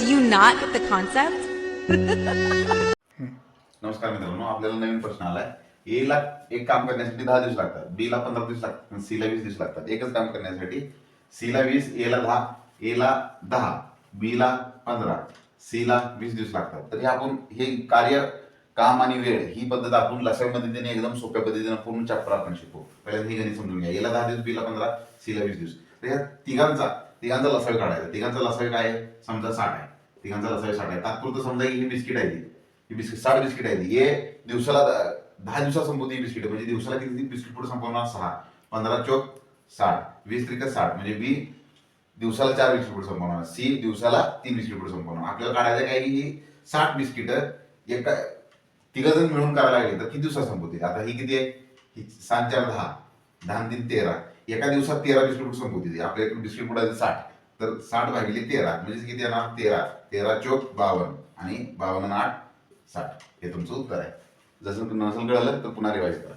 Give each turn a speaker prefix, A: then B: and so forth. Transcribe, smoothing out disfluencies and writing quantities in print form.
A: you not get the concept?
B: नमस्कार मित्रांनो, आपल्याला नवीन प्रश्न आलाय. ए ला एक काम करण्यासाठी 10 दिवस लागतात, बी ला 15 दिवस लागतात, सी ला 20 दिवस लागतात. एकच काम करण्यासाठी सी ला 20, ए ला 10, ए ला 10, बी ला 15, सी ला 20 दिवस लागतात. तर हे आपण हे कार्य, काम आणि वेळ ही पद्धत आपण लसावी पद्धतीने एकदम सोप्या पद्धतीने पूर्ण चॅप्टर आपण शिकू. पहिल्यांदा ही गणित समजून घ्या. ए ला 10 दिवस, बी ला 15, सी ला 20 दिवस. तर या तिघांचा लसावी काढायचा. तिघांचा लसावी काय आहे? समजा 60 आहे. तिघांचा लसावी 60 आहे. तात्पुरतं समजा की ही बिस्किट आहे, ही बिस्किट 60 बिस्किट आहे. हे दिवसाला 10 दिवसात संपवते ही बिस्किट. म्हणजे दिवसाला किती बिस्किट पुढे संपवणार? 6. 15 चोक 60, 20 त्रिक 60. म्हणजे बी दिवसाला 4 बिस्किट पुढे संपवणार, सी दिवसाला 3 बिस्किट पुढे संपवणार. आपल्याला काढायचं काय की ही 60 बिस्किट एका तिघजण मिळून करायला लागले तर किती दिवसात संपवते? आता ही किती आहे? ही 7 4 10, 10 3 13. एका दिवसात 13 बिस्किट संपवते. आपल्याकडे बिस्किट पुढे 60, तर 60 भागिले 13 म्हणजे किती येणार? 13. 13 चोक 52 आणि 52 8 60. हे तुमचं उत्तर आहे. जसं नसेल कळलं तर पुन्हा रिवाइज करा.